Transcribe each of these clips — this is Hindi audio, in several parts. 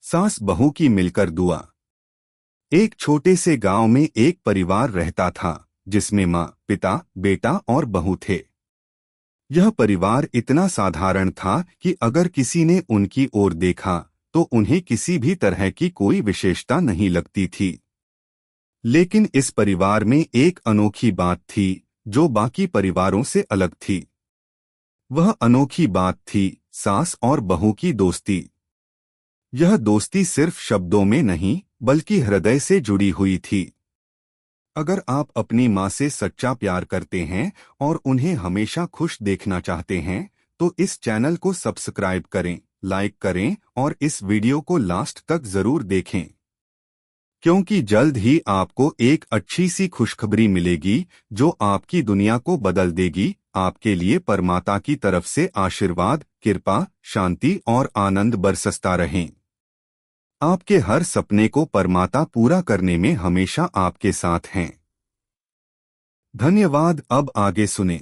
सास बहू की मिलकर दुआ। एक छोटे से गांव में एक परिवार रहता था जिसमें माँ, पिता, बेटा और बहू थे। यह परिवार इतना साधारण था कि अगर किसी ने उनकी ओर देखा तो उन्हें किसी भी तरह की कोई विशेषता नहीं लगती थी। लेकिन इस परिवार में एक अनोखी बात थी जो बाकी परिवारों से अलग थी। वह अनोखी बात थी सास और बहू की दोस्ती। यह दोस्ती सिर्फ शब्दों में नहीं बल्कि हृदय से जुड़ी हुई थी। अगर आप अपनी माँ से सच्चा प्यार करते हैं और उन्हें हमेशा खुश देखना चाहते हैं तो इस चैनल को सब्सक्राइब करें, लाइक करें और इस वीडियो को लास्ट तक जरूर देखें, क्योंकि जल्द ही आपको एक अच्छी सी खुशखबरी मिलेगी जो आपकी दुनिया को बदल देगी। आपके लिए परमात्मा की तरफ से आशीर्वाद, कृपा, शांति और आनंद बरसता रहें। आपके हर सपने को परमात्मा पूरा करने में हमेशा आपके साथ हैं। धन्यवाद। अब आगे सुने।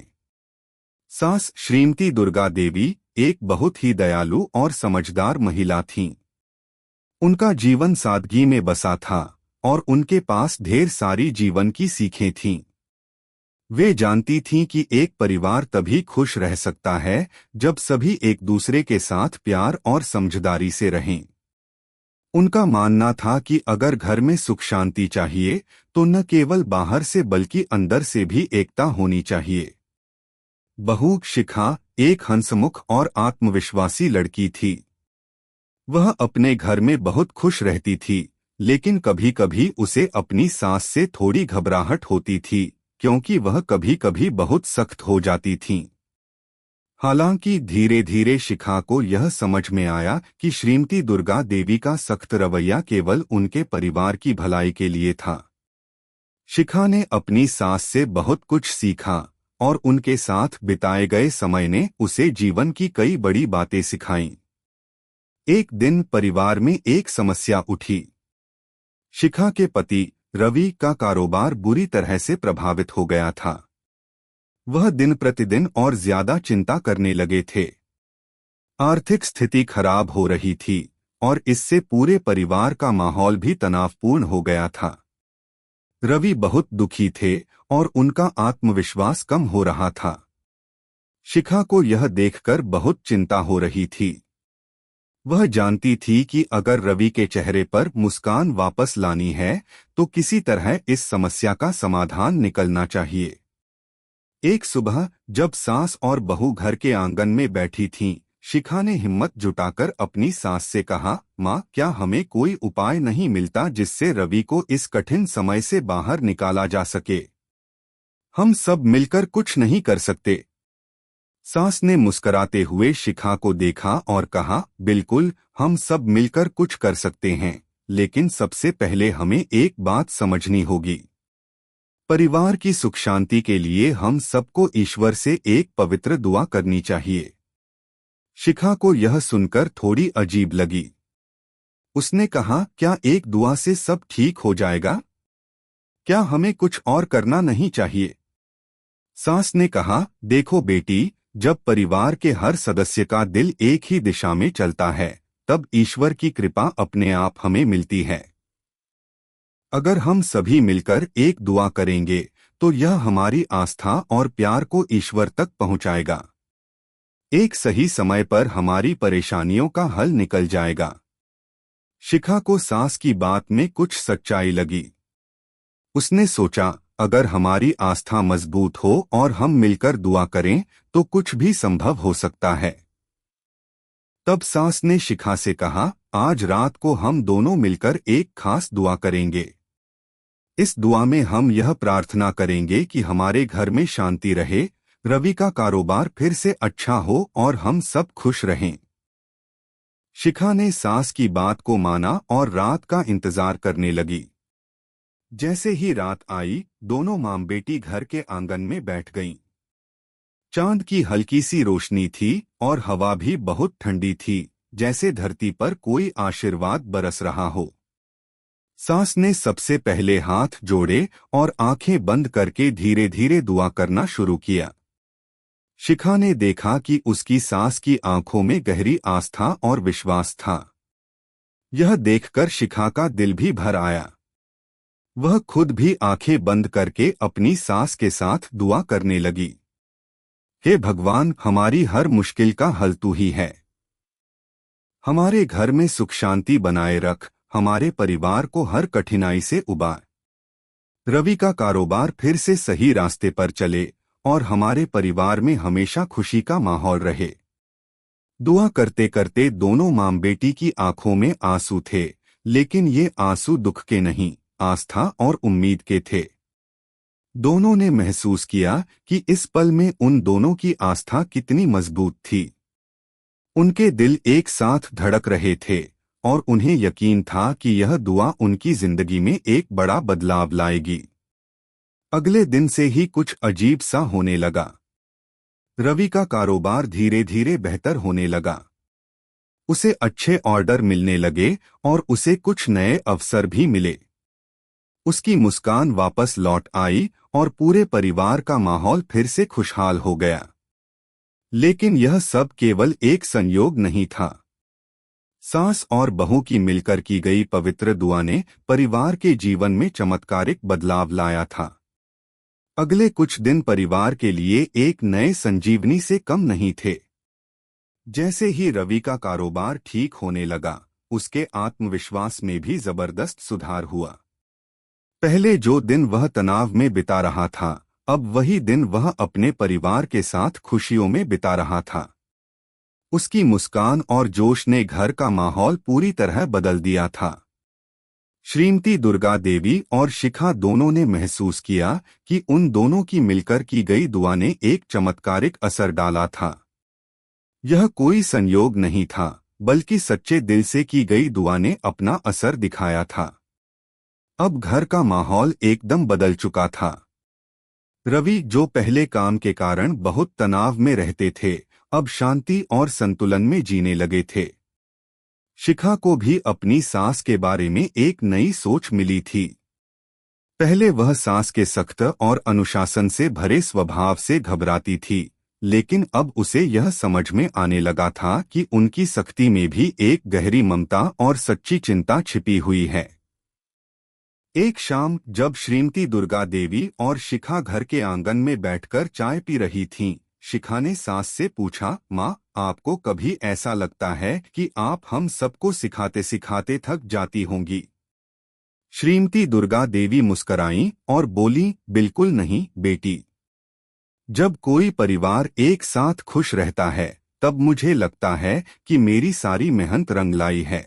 सास श्रीमती दुर्गा देवी एक बहुत ही दयालु और समझदार महिला थीं। उनका जीवन सादगी में बसा था और उनके पास ढेर सारी जीवन की सीखें थीं। वे जानती थीं कि एक परिवार तभी खुश रह सकता है जब सभी एक दूसरे के साथ प्यार और समझदारी से रहें। उनका मानना था कि अगर घर में सुख शांति चाहिए तो न केवल बाहर से बल्कि अंदर से भी एकता होनी चाहिए। बहू शिखा एक हंसमुख और आत्मविश्वासी लड़की थी। वह अपने घर में बहुत खुश रहती थी, लेकिन कभी कभी उसे अपनी सास से थोड़ी घबराहट होती थी क्योंकि वह कभी कभी बहुत सख्त हो जाती थीं। हालांकि धीरे धीरे शिखा को यह समझ में आया कि श्रीमती दुर्गा देवी का सख्त रवैया केवल उनके परिवार की भलाई के लिए था। शिखा ने अपनी सास से बहुत कुछ सीखा और उनके साथ बिताए गए समय ने उसे जीवन की कई बड़ी बातें सिखाईं। एक दिन परिवार में एक समस्या उठी। शिखा के पति रवि का कारोबार बुरी तरह से प्रभावित हो गया था। वह दिन प्रतिदिन और ज्यादा चिंता करने लगे थे। आर्थिक स्थिति खराब हो रही थी और इससे पूरे परिवार का माहौल भी तनावपूर्ण हो गया था। रवि बहुत दुखी थे और उनका आत्मविश्वास कम हो रहा था। शिखा को यह देखकर बहुत चिंता हो रही थी। वह जानती थी कि अगर रवि के चेहरे पर मुस्कान वापस लानी है तो किसी तरह इस समस्या का समाधान निकलना चाहिए। एक सुबह जब सास और बहू घर के आंगन में बैठी थीं, शिखा ने हिम्मत जुटाकर अपनी सास से कहा, माँ, क्या हमें कोई उपाय नहीं मिलता जिससे रवि को इस कठिन समय से बाहर निकाला जा सके? हम सब मिलकर कुछ नहीं कर सकते? सास ने मुस्कराते हुए शिखा को देखा और कहा, बिल्कुल, हम सब मिलकर कुछ कर सकते हैं, लेकिन सबसे पहले हमें एक बात समझनी होगी। परिवार की सुख शांति के लिए हम सबको ईश्वर से एक पवित्र दुआ करनी चाहिए। शिखा को यह सुनकर थोड़ी अजीब लगी। उसने कहा, क्या एक दुआ से सब ठीक हो जाएगा? क्या हमें कुछ और करना नहीं चाहिए? सास ने कहा, देखो बेटी, जब परिवार के हर सदस्य का दिल एक ही दिशा में चलता है तब ईश्वर की कृपा अपने आप हमें मिलती है। अगर हम सभी मिलकर एक दुआ करेंगे तो यह हमारी आस्था और प्यार को ईश्वर तक पहुंचाएगा। एक सही समय पर हमारी परेशानियों का हल निकल जाएगा। शिखा को सास की बात में कुछ सच्चाई लगी। उसने सोचा, अगर हमारी आस्था मजबूत हो और हम मिलकर दुआ करें तो कुछ भी संभव हो सकता है। तब सास ने शिखा से कहा, आज रात को हम दोनों मिलकर एक खास दुआ करेंगे। इस दुआ में हम यह प्रार्थना करेंगे कि हमारे घर में शांति रहे, रवि का कारोबार फिर से अच्छा हो और हम सब खुश रहें। शिखा ने सास की बात को माना और रात का इंतजार करने लगी। जैसे ही रात आई, दोनों मां बेटी घर के आंगन में बैठ गईं। चांद की हल्की सी रोशनी थी और हवा भी बहुत ठंडी थी, जैसे धरती पर कोई आशीर्वाद बरस रहा हो। सास ने सबसे पहले हाथ जोड़े और आंखें बंद करके धीरे धीरे दुआ करना शुरू किया। शिखा ने देखा कि उसकी सास की आंखों में गहरी आस्था और विश्वास था। यह देखकर शिखा का दिल भी भर आया। वह खुद भी आंखें बंद करके अपनी सास के साथ दुआ करने लगी। हे भगवान, हमारी हर मुश्किल का हल तू ही है। हमारे घर में सुख शांति बनाए रख, हमारे परिवार को हर कठिनाई से उबार। रवि का कारोबार फिर से सही रास्ते पर चले और हमारे परिवार में हमेशा खुशी का माहौल रहे। दुआ करते करते दोनों मां बेटी की आंखों में आंसू थे, लेकिन ये आंसू दुख के नहीं, आस्था और उम्मीद के थे। दोनों ने महसूस किया कि इस पल में उन दोनों की आस्था कितनी मजबूत थी। उनके दिल एक साथ धड़क रहे थे और उन्हें यकीन था कि यह दुआ उनकी जिंदगी में एक बड़ा बदलाव लाएगी। अगले दिन से ही कुछ अजीब सा होने लगा। रवि का कारोबार धीरे धीरे बेहतर होने लगा। उसे अच्छे ऑर्डर मिलने लगे और उसे कुछ नए अवसर भी मिले। उसकी मुस्कान वापस लौट आई और पूरे परिवार का माहौल फिर से खुशहाल हो गया। लेकिन यह सब केवल एक संयोग नहीं था। सास और बहू की मिलकर की गई पवित्र दुआ ने परिवार के जीवन में चमत्कारिक बदलाव लाया था। अगले कुछ दिन परिवार के लिए एक नए संजीवनी से कम नहीं थे। जैसे ही रवि का कारोबार ठीक होने लगा, उसके आत्मविश्वास में भी जबरदस्त सुधार हुआ। पहले जो दिन वह तनाव में बिता रहा था, अब वही दिन वह अपने परिवार के साथ खुशियों में बिता रहा था। उसकी मुस्कान और जोश ने घर का माहौल पूरी तरह बदल दिया था। श्रीमती दुर्गा देवी और शिखा दोनों ने महसूस किया कि उन दोनों की मिलकर की गई दुआ ने एक चमत्कारिक असर डाला था। यह कोई संयोग नहीं था, बल्कि सच्चे दिल से की गई दुआ ने अपना असर दिखाया था। अब घर का माहौल एकदम बदल चुका था। रवि, जो पहले काम के कारण बहुत तनाव में रहते थे, अब शांति और संतुलन में जीने लगे थे। शिखा को भी अपनी सास के बारे में एक नई सोच मिली थी। पहले वह सास के सख्त और अनुशासन से भरे स्वभाव से घबराती थी, लेकिन अब उसे यह समझ में आने लगा था कि उनकी सख्ती में भी एक गहरी ममता और सच्ची चिंता छिपी हुई है। एक शाम जब श्रीमती दुर्गा देवी और शिखा घर के आंगन में बैठकर चाय पी रही थीं, शिखा ने सास से पूछा, माँ, आपको कभी ऐसा लगता है कि आप हम सबको सिखाते सिखाते थक जाती होंगी? श्रीमती दुर्गा देवी मुस्कराईं और बोली, बिल्कुल नहीं बेटी। जब कोई परिवार एक साथ खुश रहता है, तब मुझे लगता है कि मेरी सारी मेहनत रंग लाई है।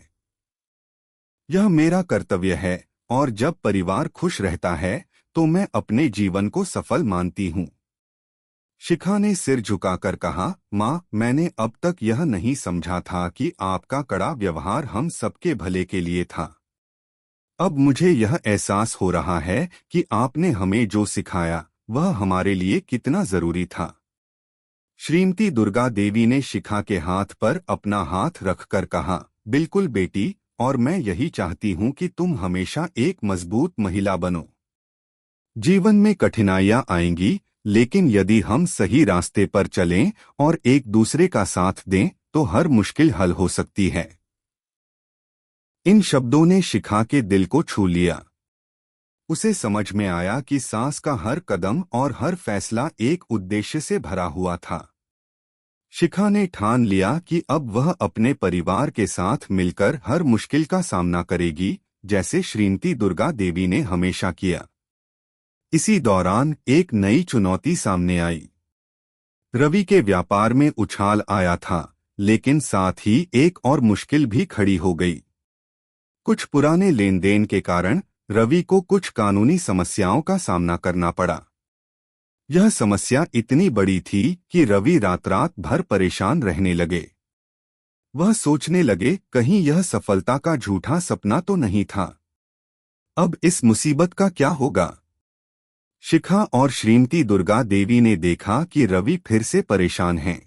यह मेरा कर्तव्य है और जब परिवार खुश रहता है तो मैं अपने जीवन को सफल मानती हूँ। शिखा ने सिर झुकाकर कहा, माँ, मैंने अब तक यह नहीं समझा था कि आपका कड़ा व्यवहार हम सबके भले के लिए था। अब मुझे यह एहसास हो रहा है कि आपने हमें जो सिखाया वह हमारे लिए कितना जरूरी था। श्रीमती दुर्गा देवी ने शिखा के हाथ पर अपना हाथ रखकर कहा, बिल्कुल बेटी, और मैं यही चाहती हूँ कि तुम हमेशा एक मजबूत महिला बनो। जीवन में कठिनाइयाँ आएंगी, लेकिन यदि हम सही रास्ते पर चलें और एक दूसरे का साथ दें तो हर मुश्किल हल हो सकती है। इन शब्दों ने शिखा के दिल को छू लिया। उसे समझ में आया कि सास का हर कदम और हर फैसला एक उद्देश्य से भरा हुआ था। शिखा ने ठान लिया कि अब वह अपने परिवार के साथ मिलकर हर मुश्किल का सामना करेगी, जैसे श्रीमती दुर्गा देवी ने हमेशा किया। इसी दौरान एक नई चुनौती सामने आई। रवि के व्यापार में उछाल आया था, लेकिन साथ ही एक और मुश्किल भी खड़ी हो गई। कुछ पुराने लेन देन के कारण रवि को कुछ कानूनी समस्याओं का सामना करना पड़ा। यह समस्या इतनी बड़ी थी कि रवि रात रात भर परेशान रहने लगे। वह सोचने लगे, कहीं यह सफलता का झूठा सपना तो नहीं था। अब इस मुसीबत का क्या होगा? शिखा और श्रीमती दुर्गा देवी ने देखा कि रवि फिर से परेशान हैं।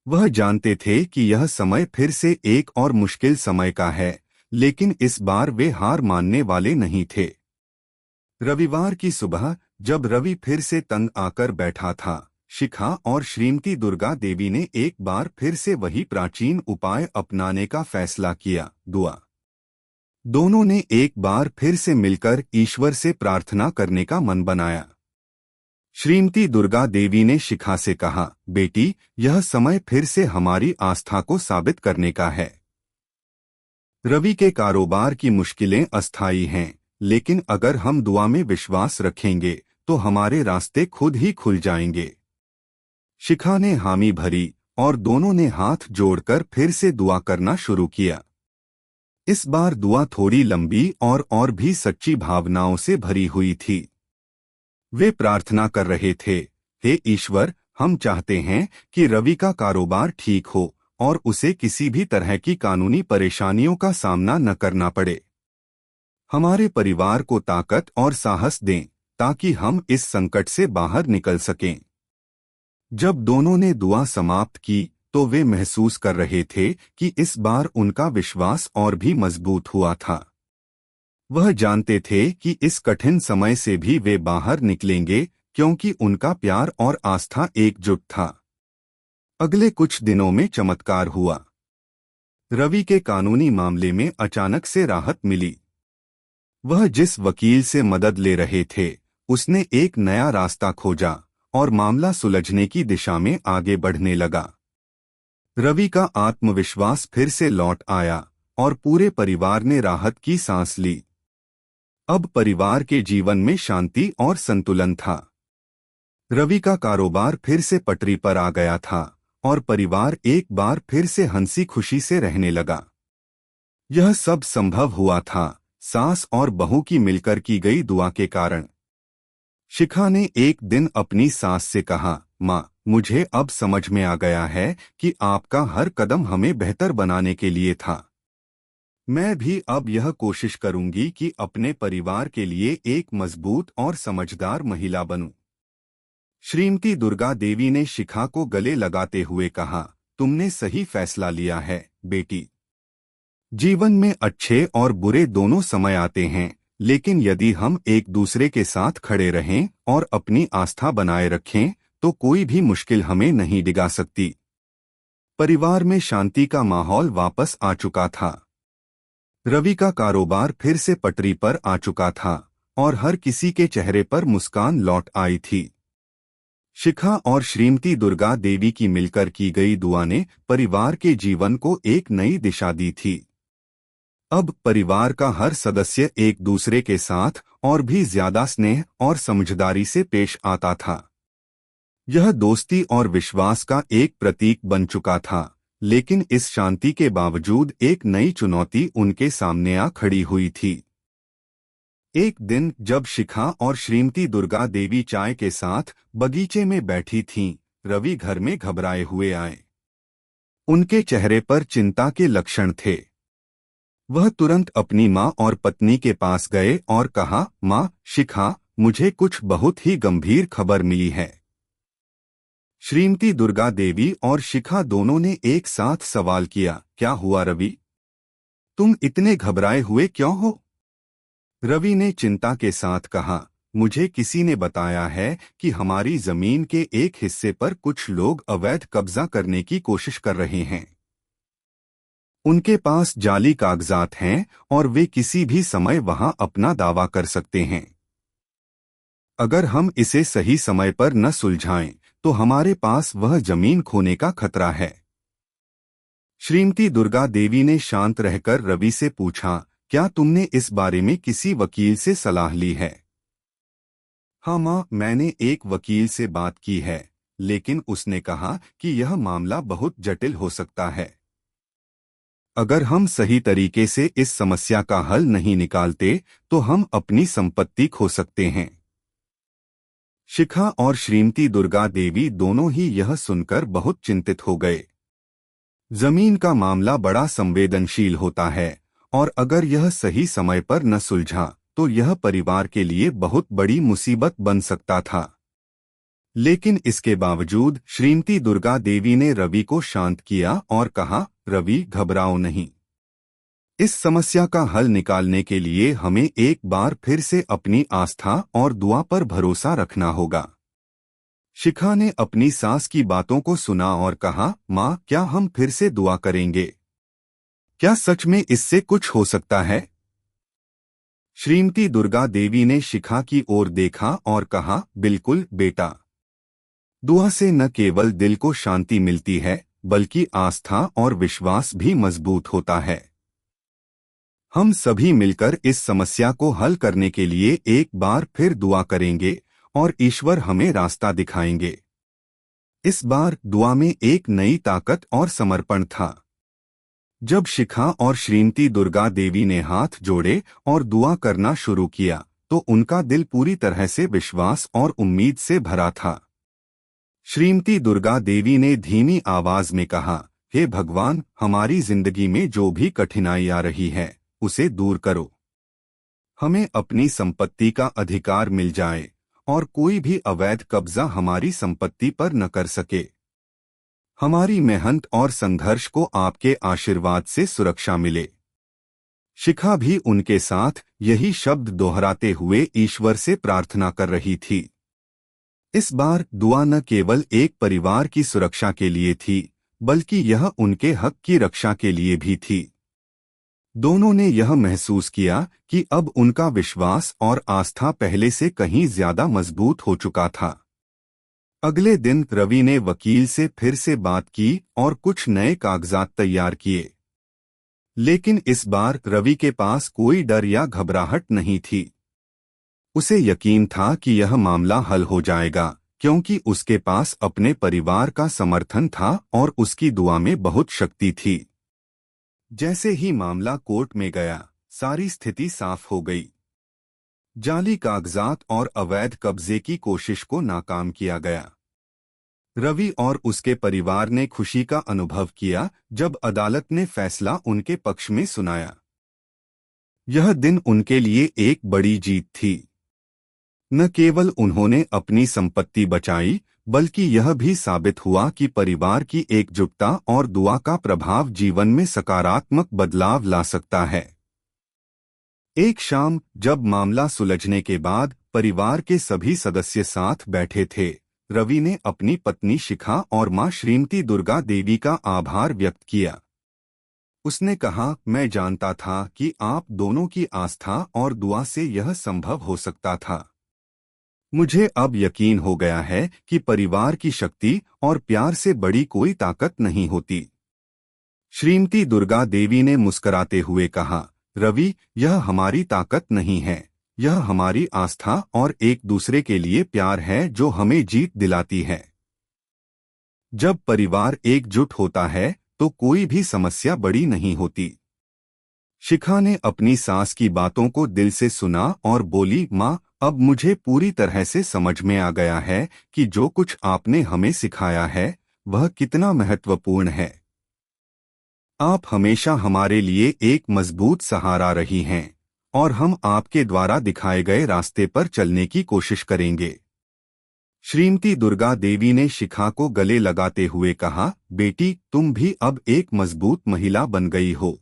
वह जानते थे कि यह समय फिर से एक और मुश्किल समय का है, लेकिन इस बार वे हार मानने वाले नहीं थे। रविवार की सुबह जब रवि फिर से तंग आकर बैठा था, शिखा और श्रीमती दुर्गा देवी ने एक बार फिर से वही प्राचीन उपाय अपनाने का फैसला किया, दुआ। दोनों ने एक बार फिर से मिलकर ईश्वर से प्रार्थना करने का मन बनाया। श्रीमती दुर्गा देवी ने शिखा से कहा, बेटी, यह समय फिर से हमारी आस्था को साबित करने का है। रवि के कारोबार की मुश्किलें अस्थायी हैं, लेकिन अगर हम दुआ में विश्वास रखेंगे तो हमारे रास्ते खुद ही खुल जाएंगे। शिखा ने हामी भरी और दोनों ने हाथ जोड़कर फिर से दुआ करना शुरू किया। इस बार दुआ थोड़ी लंबी और भी सच्ची भावनाओं से भरी हुई थी। वे प्रार्थना कर रहे थे, हे ईश्वर, हम चाहते हैं कि रवि का कारोबार ठीक हो और उसे किसी भी तरह की कानूनी परेशानियों का सामना न करना पड़े। हमारे परिवार को ताकत और साहस दें ताकि हम इस संकट से बाहर निकल सकें। जब दोनों ने दुआ समाप्त की तो वे महसूस कर रहे थे कि इस बार उनका विश्वास और भी मजबूत हुआ था। वह जानते थे कि इस कठिन समय से भी वे बाहर निकलेंगे, क्योंकि उनका प्यार और आस्था एकजुट था। अगले कुछ दिनों में चमत्कार हुआ। रवि के कानूनी मामले में अचानक से राहत मिली। वह जिस वकील से मदद ले रहे थे, उसने एक नया रास्ता खोजा और मामला सुलझने की दिशा में आगे बढ़ने लगा। रवि का आत्मविश्वास फिर से लौट आया और पूरे परिवार ने राहत की सांस ली। अब परिवार के जीवन में शांति और संतुलन था। रवि का कारोबार फिर से पटरी पर आ गया था और परिवार एक बार फिर से हंसी खुशी से रहने लगा। यह सब संभव हुआ था सास और बहू की मिलकर की गई दुआ के कारण। शिखा ने एक दिन अपनी सास से कहा, माँ, मुझे अब समझ में आ गया है कि आपका हर कदम हमें बेहतर बनाने के लिए था। मैं भी अब यह कोशिश करूंगी कि अपने परिवार के लिए एक मजबूत और समझदार महिला बनूं। श्रीमती दुर्गा देवी ने शिखा को गले लगाते हुए कहा, तुमने सही फैसला लिया है, बेटी। जीवन में अच्छे और बुरे दोनों समय आते हैं, लेकिन यदि हम एक दूसरे के साथ खड़े रहें और अपनी आस्था बनाए रखें तो कोई भी मुश्किल हमें नहीं डिगा सकती। परिवार में शांति का माहौल वापस आ चुका था। रवि का कारोबार फिर से पटरी पर आ चुका था और हर किसी के चेहरे पर मुस्कान लौट आई थी। शिखा और श्रीमती दुर्गा देवी की मिलकर की गई दुआ ने परिवार के जीवन को एक नई दिशा दी थी। अब परिवार का हर सदस्य एक दूसरे के साथ और भी ज्यादा स्नेह और समझदारी से पेश आता था। यह दोस्ती और विश्वास का एक प्रतीक बन चुका था, लेकिन इस शांति के बावजूद एक नई चुनौती उनके सामने आ खड़ी हुई थी। एक दिन जब शिखा और श्रीमती दुर्गा देवी चाय के साथ बगीचे में बैठी थीं, रवि घर में घबराए हुए आए। उनके चेहरे पर चिंता के लक्षण थे। वह तुरंत अपनी माँ और पत्नी के पास गए और कहा, माँ, शिखा, मुझे कुछ बहुत ही गंभीर खबर मिली है। श्रीमती दुर्गा देवी और शिखा दोनों ने एक साथ सवाल किया, क्या हुआ रवि? तुम इतने घबराए हुए क्यों हो? रवि ने चिंता के साथ कहा, मुझे किसी ने बताया है कि हमारी जमीन के एक हिस्से पर कुछ लोग अवैध कब्जा करने की कोशिश कर रहे हैं। उनके पास जाली कागजात हैं और वे किसी भी समय वहां अपना दावा कर सकते हैं। अगर हम इसे सही समय पर न सुलझाएं तो हमारे पास वह जमीन खोने का खतरा है। श्रीमती दुर्गा देवी ने शांत रहकर रवि से पूछा, क्या तुमने इस बारे में किसी वकील से सलाह ली है? हाँ माँ, मैंने एक वकील से बात की है, लेकिन उसने कहा कि यह मामला बहुत जटिल हो सकता है। अगर हम सही तरीके से इस समस्या का हल नहीं निकालते तो हम अपनी संपत्ति खो सकते हैं। शिखा और श्रीमती दुर्गा देवी दोनों ही यह सुनकर बहुत चिंतित हो गए। जमीन का मामला बड़ा संवेदनशील होता है और अगर यह सही समय पर न सुलझा तो यह परिवार के लिए बहुत बड़ी मुसीबत बन सकता था। लेकिन इसके बावजूद श्रीमती दुर्गा देवी ने रवि को शांत किया और कहा, रवि, घबराओ नहीं। इस समस्या का हल निकालने के लिए हमें एक बार फिर से अपनी आस्था और दुआ पर भरोसा रखना होगा। शिखा ने अपनी सास की बातों को सुना और कहा, माँ, क्या हम फिर से दुआ करेंगे? क्या सच में इससे कुछ हो सकता है? श्रीमती दुर्गा देवी ने शिखा की ओर देखा और कहा, बिल्कुल बेटा। दुआ से न केवल दिल को शांति मिलती है, बल्कि आस्था और विश्वास भी मजबूत होता है। हम सभी मिलकर इस समस्या को हल करने के लिए एक बार फिर दुआ करेंगे और ईश्वर हमें रास्ता दिखाएंगे। इस बार दुआ में एक नई ताकत और समर्पण था। जब शिखा और श्रीमती दुर्गा देवी ने हाथ जोड़े और दुआ करना शुरू किया, तो उनका दिल पूरी तरह से विश्वास और उम्मीद से भरा था। श्रीमती दुर्गा देवी ने धीमी आवाज में कहा, हे भगवान, हमारी जिंदगी में जो भी कठिनाई आ रही है, उसे दूर करो। हमें अपनी संपत्ति का अधिकार मिल जाए और कोई भी अवैध कब्जा हमारी संपत्ति पर न कर सके। हमारी मेहनत और संघर्ष को आपके आशीर्वाद से सुरक्षा मिले। शिखा भी उनके साथ यही शब्द दोहराते हुए ईश्वर से प्रार्थना कर रही थी। इस बार दुआ न केवल एक परिवार की सुरक्षा के लिए थी, बल्कि यह उनके हक की रक्षा के लिए भी थी। दोनों ने यह महसूस किया कि अब उनका विश्वास और आस्था पहले से कहीं ज्यादा मजबूत हो चुका था। अगले दिन रवि ने वकील से फिर से बात की और कुछ नए कागजात तैयार किए। लेकिन इस बार रवि के पास कोई डर या घबराहट नहीं थी। उसे यकीन था कि यह मामला हल हो जाएगा, क्योंकि उसके पास अपने परिवार का समर्थन था और उसकी दुआ में बहुत शक्ति थी। जैसे ही मामला कोर्ट में गया, सारी स्थिति साफ हो गई। जाली कागजात और अवैध कब्जे की कोशिश को नाकाम किया गया। रवि और उसके परिवार ने खुशी का अनुभव किया जब अदालत ने फैसला उनके पक्ष में सुनाया। यह दिन उनके लिए एक बड़ी जीत थी। न केवल उन्होंने अपनी संपत्ति बचाई, बल्कि यह भी साबित हुआ कि परिवार की एकजुटता और दुआ का प्रभाव जीवन में सकारात्मक बदलाव ला सकता है। एक शाम जब मामला सुलझने के बाद परिवार के सभी सदस्य साथ बैठे थे, रवि ने अपनी पत्नी शिखा और मां श्रीमती दुर्गा देवी का आभार व्यक्त किया। उसने कहा, मैं जानता था कि आप दोनों की आस्था और दुआ से यह संभव हो सकता था। मुझे अब यकीन हो गया है कि परिवार की शक्ति और प्यार से बड़ी कोई ताकत नहीं होती। श्रीमती दुर्गा देवी ने मुस्कुराते हुए कहा, रवि, यह हमारी ताकत नहीं है, यह हमारी आस्था और एक दूसरे के लिए प्यार है जो हमें जीत दिलाती है। जब परिवार एकजुट होता है तो कोई भी समस्या बड़ी नहीं होती। शिखा ने अपनी सास की बातों को दिल से सुना और बोली, माँ, अब मुझे पूरी तरह से समझ में आ गया है कि जो कुछ आपने हमें सिखाया है वह कितना महत्वपूर्ण है। आप हमेशा हमारे लिए एक मजबूत सहारा रही हैं और हम आपके द्वारा दिखाए गए रास्ते पर चलने की कोशिश करेंगे। श्रीमती दुर्गा देवी ने शिखा को गले लगाते हुए कहा, बेटी, तुम भी अब एक मजबूत महिला बन गई हो।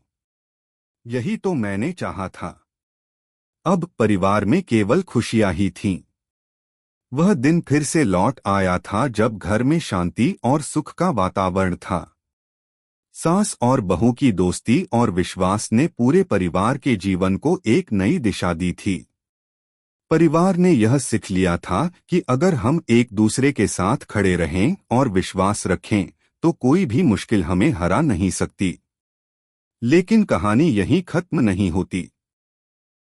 यही तो मैंने चाहा था। अब परिवार में केवल खुशियां ही थीं। वह दिन फिर से लौट आया था जब घर में शांति और सुख का वातावरण था। सास और बहू की दोस्ती और विश्वास ने पूरे परिवार के जीवन को एक नई दिशा दी थी। परिवार ने यह सीख लिया था कि अगर हम एक दूसरे के साथ खड़े रहें और विश्वास रखें तो कोई भी मुश्किल हमें हरा नहीं सकती। लेकिन कहानी यहीं खत्म नहीं होती।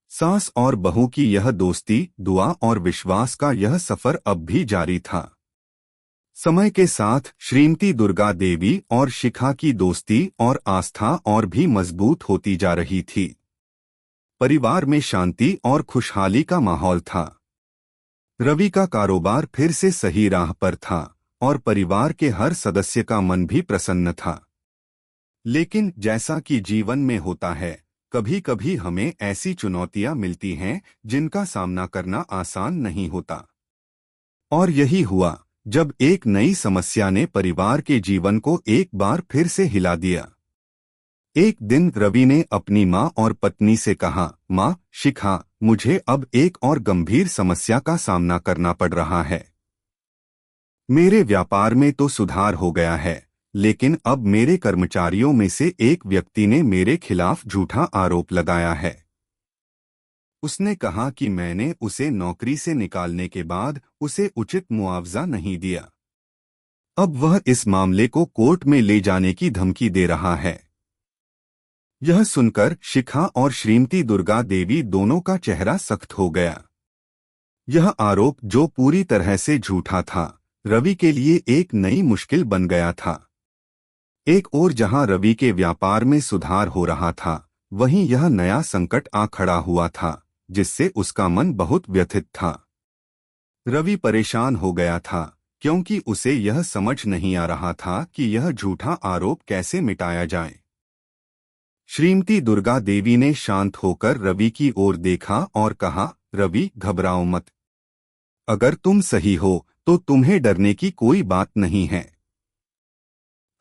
सास और बहू की यह दोस्ती, दुआ और विश्वास का यह सफर अब भी जारी था। समय के साथ श्रीमती दुर्गा देवी और शिखा की दोस्ती और आस्था और भी मजबूत होती जा रही थी। परिवार में शांति और खुशहाली का माहौल था। रवि का कारोबार फिर से सही राह पर था और परिवार के हर सदस्य का मन भी प्रसन्न था। लेकिन जैसा कि जीवन में होता है, कभी कभी हमें ऐसी चुनौतियां मिलती हैं जिनका सामना करना आसान नहीं होता। और यही हुआ जब एक नई समस्या ने परिवार के जीवन को एक बार फिर से हिला दिया। एक दिन रवि ने अपनी मां और पत्नी से कहा, मां शिखा, मुझे अब एक और गंभीर समस्या का सामना करना पड़ रहा है। मेरे व्यापार में तो सुधार हो गया है, लेकिन अब मेरे कर्मचारियों में से एक व्यक्ति ने मेरे खिलाफ झूठा आरोप लगाया है। उसने कहा कि मैंने उसे नौकरी से निकालने के बाद उसे उचित मुआवजा नहीं दिया। अब वह इस मामले को कोर्ट में ले जाने की धमकी दे रहा है। यह सुनकर शिखा और श्रीमती दुर्गा देवी दोनों का चेहरा सख्त हो गया। यह आरोप, जो पूरी तरह से झूठा था, रवि के लिए एक नई मुश्किल बन गया था। एक ओर जहां रवि के व्यापार में सुधार हो रहा था, वहीं यह नया संकट आ खड़ा हुआ था, जिससे उसका मन बहुत व्यथित था। रवि परेशान हो गया था, क्योंकि उसे यह समझ नहीं आ रहा था कि यह झूठा आरोप कैसे मिटाया जाए। श्रीमती दुर्गा देवी ने शांत होकर रवि की ओर देखा और कहा, रवि, घबराओ मत। अगर तुम सही हो तो तुम्हें डरने की कोई बात नहीं है।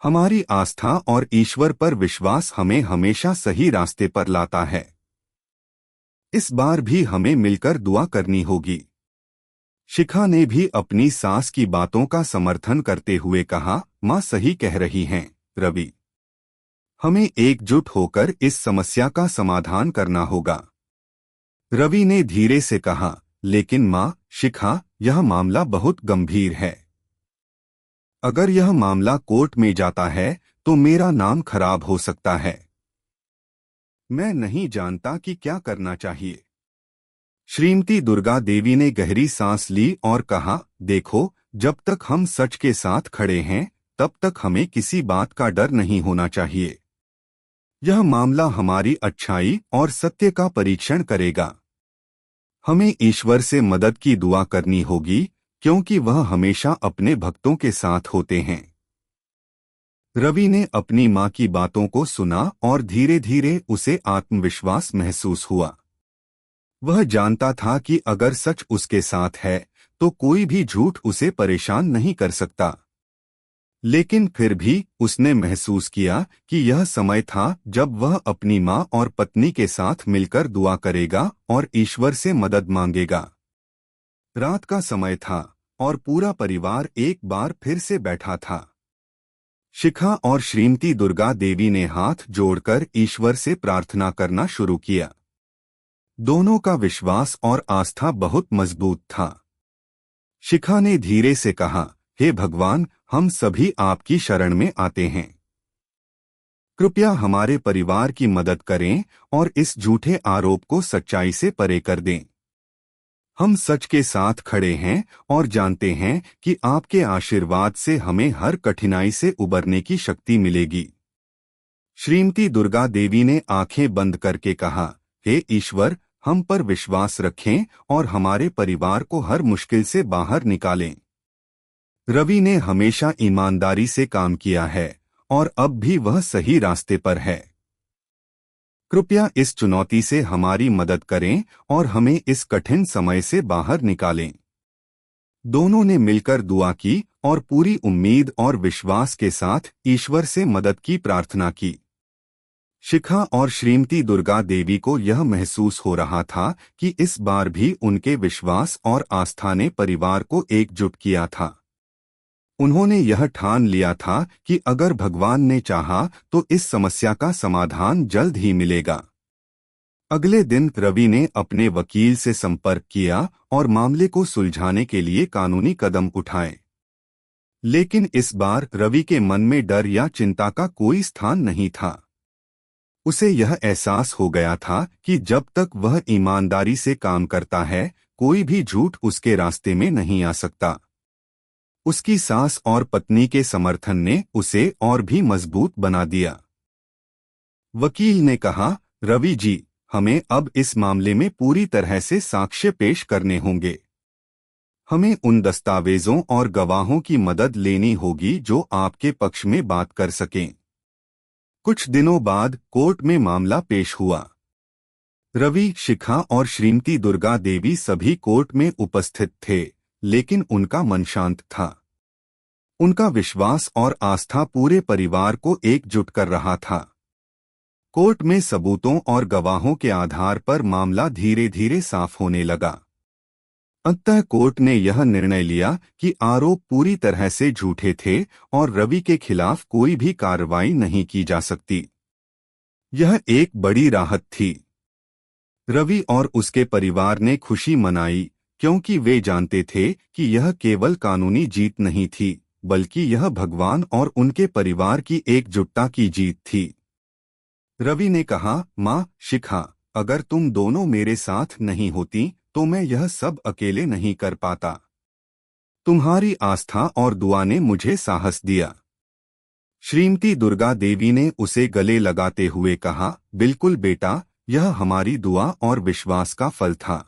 हमारी आस्था और ईश्वर पर विश्वास हमें हमेशा सही रास्ते पर लाता है। इस बार भी हमें मिलकर दुआ करनी होगी। शिखा ने भी अपनी सास की बातों का समर्थन करते हुए कहा, माँ सही कह रही हैं, रवि। हमें एकजुट होकर इस समस्या का समाधान करना होगा। रवि ने धीरे से कहा, लेकिन माँ, शिखा, यह मामला बहुत गंभीर है। अगर यह मामला कोर्ट में जाता है तो मेरा नाम खराब हो सकता है। मैं नहीं जानता कि क्या करना चाहिए। श्रीमती दुर्गा देवी ने गहरी सांस ली और कहा, देखो, जब तक हम सच के साथ खड़े हैं, तब तक हमें किसी बात का डर नहीं होना चाहिए। यह मामला हमारी अच्छाई और सत्य का परीक्षण करेगा। हमें ईश्वर से मदद की दुआ करनी होगी, क्योंकि वह हमेशा अपने भक्तों के साथ होते हैं। रवि ने अपनी मां की बातों को सुना और धीरे धीरे उसे आत्मविश्वास महसूस हुआ। वह जानता था कि अगर सच उसके साथ है तो कोई भी झूठ उसे परेशान नहीं कर सकता। लेकिन फिर भी उसने महसूस किया कि यह समय था जब वह अपनी मां और पत्नी के साथ मिलकर दुआ करेगा और ईश्वर से मदद मांगेगा। रात का समय था और पूरा परिवार एक बार फिर से बैठा था। शिखा और श्रीमती दुर्गा देवी ने हाथ जोड़कर ईश्वर से प्रार्थना करना शुरू किया। दोनों का विश्वास और आस्था बहुत मजबूत था। शिखा ने धीरे से कहा, हे भगवान, हम सभी आपकी शरण में आते हैं। कृपया हमारे परिवार की मदद करें और इस झूठे आरोप को सच्चाई से परे कर दें। हम सच के साथ खड़े हैं और जानते हैं कि आपके आशीर्वाद से हमें हर कठिनाई से उबरने की शक्ति मिलेगी। श्रीमती दुर्गा देवी ने आंखें बंद करके कहा, हे ईश्वर, हम पर विश्वास रखें और हमारे परिवार को हर मुश्किल से बाहर निकालें। रवि ने हमेशा ईमानदारी से काम किया है और अब भी वह सही रास्ते पर है। कृपया इस चुनौती से हमारी मदद करें और हमें इस कठिन समय से बाहर निकालें। दोनों ने मिलकर दुआ की और पूरी उम्मीद और विश्वास के साथ ईश्वर से मदद की प्रार्थना की। शिखा और श्रीमती दुर्गा देवी को यह महसूस हो रहा था कि इस बार भी उनके विश्वास और आस्था ने परिवार को एकजुट किया था। उन्होंने यह ठान लिया था कि अगर भगवान ने चाहा तो इस समस्या का समाधान जल्द ही मिलेगा। अगले दिन रवि ने अपने वकील से संपर्क किया और मामले को सुलझाने के लिए कानूनी कदम उठाए। लेकिन इस बार रवि के मन में डर या चिंता का कोई स्थान नहीं था। उसे यह एहसास हो गया था कि जब तक वह ईमानदारी से काम करता है, कोई भी झूठ उसके रास्ते में नहीं आ सकता। उसकी सास और पत्नी के समर्थन ने उसे और भी मजबूत बना दिया। वकील ने कहा, रवि जी, हमें अब इस मामले में पूरी तरह से साक्ष्य पेश करने होंगे। हमें उन दस्तावेजों और गवाहों की मदद लेनी होगी जो आपके पक्ष में बात कर सकें। कुछ दिनों बाद कोर्ट में मामला पेश हुआ। रवि, शिखा और श्रीमती दुर्गा देवी सभी कोर्ट में उपस्थित थे, लेकिन उनका मन शांत था। उनका विश्वास और आस्था पूरे परिवार को एकजुट कर रहा था। कोर्ट में सबूतों और गवाहों के आधार पर मामला धीरे धीरे साफ होने लगा। अंततः कोर्ट ने यह निर्णय लिया कि आरोप पूरी तरह से झूठे थे और रवि के खिलाफ कोई भी कार्रवाई नहीं की जा सकती। यह एक बड़ी राहत थी। रवि और उसके परिवार ने खुशी मनाई, क्योंकि वे जानते थे कि यह केवल कानूनी जीत नहीं थी, बल्कि यह भगवान और उनके परिवार की एकजुटता की जीत थी। रवि ने कहा, माँ शिखा, अगर तुम दोनों मेरे साथ नहीं होती तो मैं यह सब अकेले नहीं कर पाता। तुम्हारी आस्था और दुआ ने मुझे साहस दिया। श्रीमती दुर्गा देवी ने उसे गले लगाते हुए कहा, बिल्कुल बेटा, यह हमारी दुआ और विश्वास का फल था।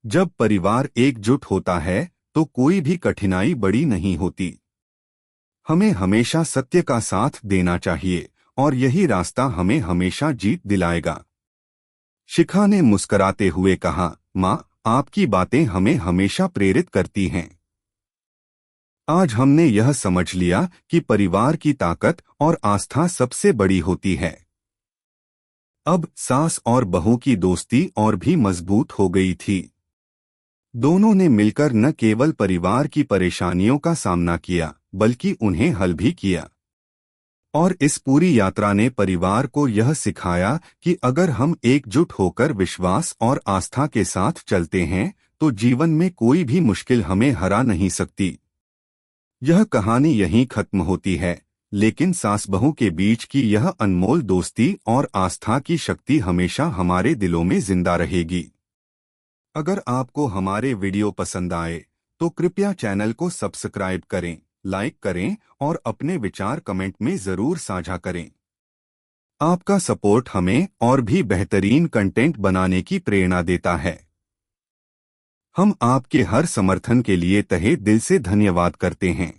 जब परिवार एकजुट होता है तो कोई भी कठिनाई बड़ी नहीं होती। हमें हमेशा सत्य का साथ देना चाहिए और यही रास्ता हमें हमेशा जीत दिलाएगा। शिखा ने मुस्कुराते हुए कहा, माँ, आपकी बातें हमें हमेशा प्रेरित करती हैं। आज हमने यह समझ लिया कि परिवार की ताकत और आस्था सबसे बड़ी होती है। अब सास और बहू की दोस्ती और भी मजबूत हो गई थी। दोनों ने मिलकर न केवल परिवार की परेशानियों का सामना किया, बल्कि उन्हें हल भी किया। और इस पूरी यात्रा ने परिवार को यह सिखाया कि अगर हम एकजुट होकर विश्वास और आस्था के साथ चलते हैं तो जीवन में कोई भी मुश्किल हमें हरा नहीं सकती। यह कहानी यहीं खत्म होती है, लेकिन सास बहू के बीच की यह अनमोल दोस्ती और आस्था की शक्ति हमेशा हमारे दिलों में जिंदा रहेगी। अगर आपको हमारे वीडियो पसंद आए तो कृपया चैनल को सब्सक्राइब करें, लाइक करें और अपने विचार कमेंट में जरूर साझा करें। आपका सपोर्ट हमें और भी बेहतरीन कंटेंट बनाने की प्रेरणा देता है। हम आपके हर समर्थन के लिए तहे दिल से धन्यवाद करते हैं।